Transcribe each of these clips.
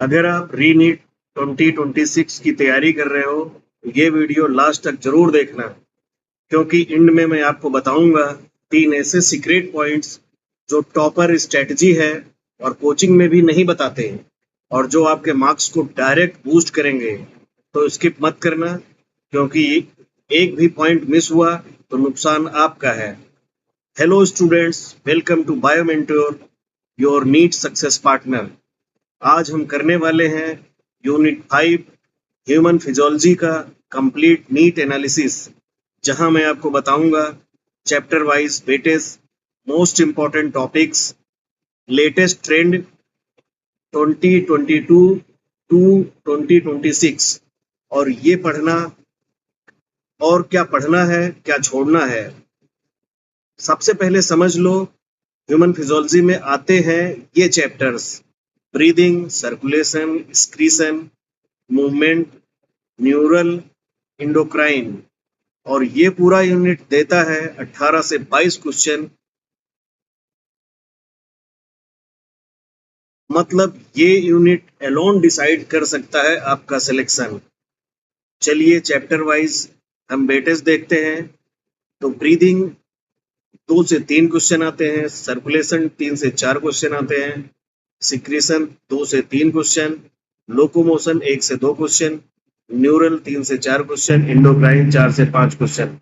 अगर आप रीनीट 2026 की तैयारी कर रहे हो तो ये वीडियो लास्ट तक जरूर देखना, क्योंकि एंड में मैं आपको बताऊंगा 3 ऐसे सीक्रेट पॉइंट्स जो टॉपर स्ट्रेटजी है और कोचिंग में भी नहीं बताते हैं और जो आपके मार्क्स को डायरेक्ट बूस्ट करेंगे। तो स्किप मत करना, क्योंकि एक भी पॉइंट मिस हुआ तो नुकसान आपका है। Hello students, welcome to Biomentor, your NEET success partner. आज हम करने वाले हैं यूनिट 5 ह्यूमन फिजियोलॉजी का कंप्लीट नीट एनालिसिस, जहां मैं आपको बताऊंगा chapter wise weightage, most important topics, latest trend 2022 to 2026 और ये पढ़ना और क्या पढ़ना है क्या छोड़ना है। सबसे पहले समझ लो, ह्यूमन फिजियोलॉजी में आते हैं ये chapters: breathing, circulation, excretion, movement, neural, endocrine. और ये पूरा यूनिट देता है 18 से 22 क्वेश्चन। मतलब ये यूनिट अलोन डिसाइड कर सकता है आपका सिलेक्शन। चलिए चैप्टर वाइज हम वेटेज देखते हैं। तो ब्रीदिंग 2 से 3 क्वेश्चन आते हैं, सर्कुलेशन 3 से 4 क्वेश्चन आते हैं, सिक्रेशन 2 से 3 क्वेश्चन, लोकोमोशन 1 से 2 क्वेश्चन, न्यूरल 3 से 4 क्वेश्चन, एंडोक्राइन 4 से 5 क्वेश्चन।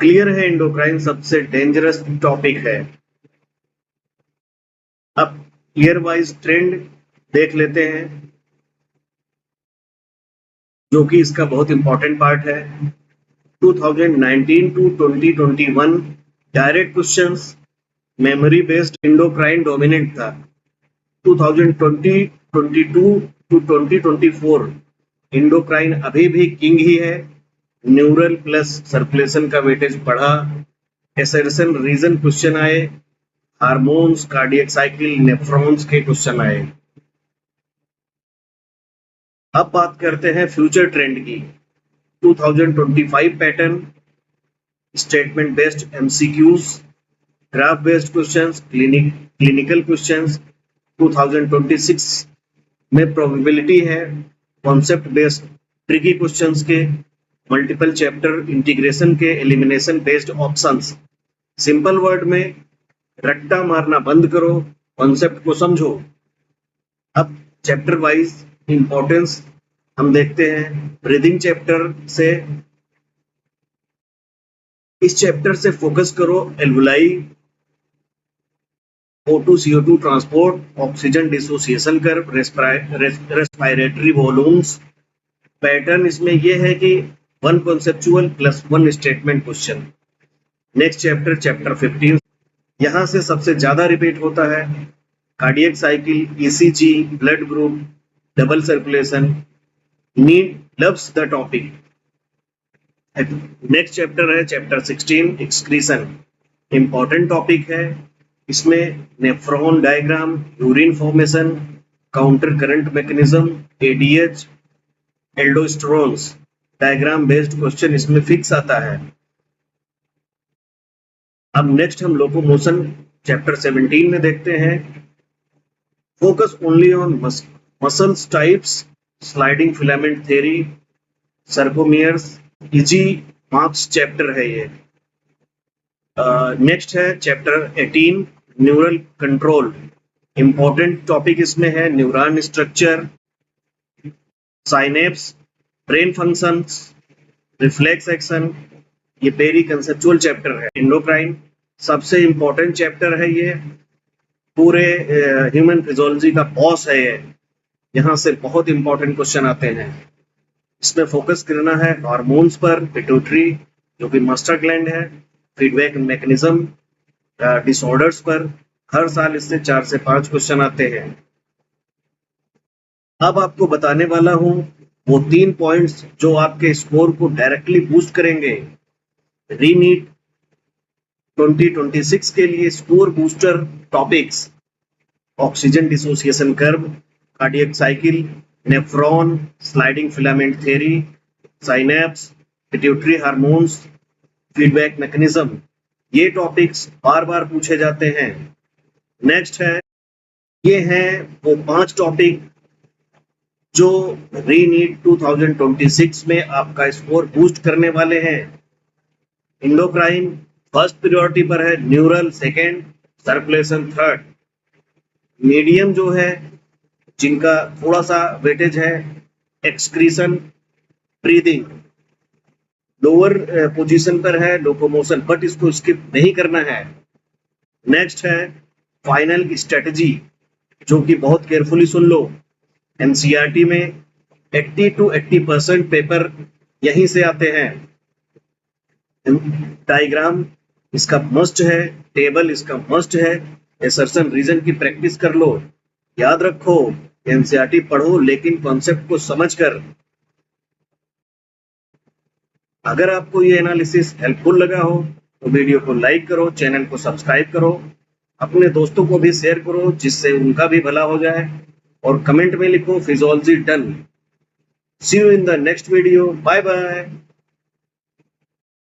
क्लियर है, एंडोक्राइन सबसे डेंजरस टॉपिक है। अब ईयर वाइज ट्रेंड देख लेते हैं, जो कि इसका बहुत इंपॉर्टेंट पार्ट है। 2019 to 2021 direct questions, memory based endocrine dominant था। 2020, 22 टू 2024 एंडोक्राइन अभी भी किंग ही है। न्यूरल प्लस सर्कुलेशन का वेटेज बढ़ा, एसेरसन रीजन क्वेश्चन आए, हार्मोन्स, कार्डियक साइकिल, नेफ्रॉन्स के क्वेश्चन आए। अब बात करते हैं फ्यूचर ट्रेंड की। 2025 pattern: statement based MCQs, graph based questions, clinical questions. 2026 में प्रोबेबिलिटी है कॉन्सेप्ट बेस्ड ट्रिकी क्वेश्चंस के, मल्टीपल चैप्टर इंटीग्रेशन के, elimination based options. Simple word में, रट्टा मारना बंद करो, कॉन्सेप्ट को समझो। अब चैप्टर वाइज इंपॉर्टेंस हम देखते हैं। ब्रीदिंग चैप्टर से, इस चैप्टर से फोकस करो alveoli, O2 CO2 transport, oxygen dissociation curve, respiratory volumes. Pattern इसमें यह है कि 1 conceptual plus 1 statement question. Next chapter, chapter 15, यहां से सबसे ज्यादा रिपीट होता है cardiac cycle, ECG, blood group, double circulation. NEET loves the topic. Next chapter है चैप्टर 16, एक्सक्रीशन। इंपॉर्टेंट टॉपिक है। इसमें nephron diagram, urine formation, counter current mechanism, ADH, aldosterones, diagram based question इसमें फिक्स आता है। अब next हम locomotion chapter 17 में देखते हैं। Focus only on muscles types, sliding filament theory, sarcomeres. Easy marks chapter है ये। नेक्स्ट है chapter 18, neural control. Important topic इसमें है neuron structure, synapse, brain functions, reflex action. ये पेरी कंसेप्चुअल चैप्टर है। एंडोक्राइन सबसे इंपॉर्टेंट चैप्टर है ये, पूरे ह्यूमन फिजियोलॉजी का बॉस है ये। यहाँ से बहुत इंपॉर्टेंट क्वेश्चन आते हैं। इसमें फोकस करना है हार्मोन्स पर, पिट्यूटरी जो कि मास्टर ग्लैंड है, फीडबैक मैकेनिज्म, डिसऑर्डर्स पर। हर साल इससे 4 से 5 क्वेश्चन आते हैं। अब आपको बताने वाला हूं वो 3 पॉइंट्स जो आपके स्कोर को डायरेक्टली बूस्ट करेंगे। रीनीट 2026 के लिए score booster topics: oxygen dissociation curve, cardiac cycle, nephron, sliding filament theory, synapse, pituitary hormones, feedback mechanism. ये टॉपिक्स बार बार पूछे जाते हैं। नेक्स्ट है, ये हैं वो 5 टॉपिक जो रीनीट 2026 में आपका स्कोर बूस्ट करने वाले हैं। इंडोक्राइन फर्स्ट प्रायोरिटी पर है, neural second, circulation third. Medium जो है जिनका थोड़ा सा वेटेज है, एक्सक्रीशन, ब्रीदिंग। लोअर पोजीशन पर है लोकोमोशन, बट इसको स्किप नहीं करना है। नेक्स्ट है फाइनल स्ट्रेटजी, जो कि बहुत केयरफुली सुन लो। एनसीईआरटी में 80 to 80% पेपर यहीं से आते हैं। डायग्राम इसका मस्ट है, टेबल इसका मस्ट है, असर्शन रीजन की प्रैक्टिस कर लो। याद रखो, एनसीईआरटी पढ़ो लेकिन कॉन्सेप्ट को समझकर। अगर आपको ये एनालिसिस हेल्पफुल लगा हो तो वीडियो को लाइक करो, चैनल को सब्सक्राइब करो, अपने दोस्तों को भी शेयर करो जिससे उनका भी भला हो जाए, और कमेंट में लिखो physiology done. See you in the next video, bye bye.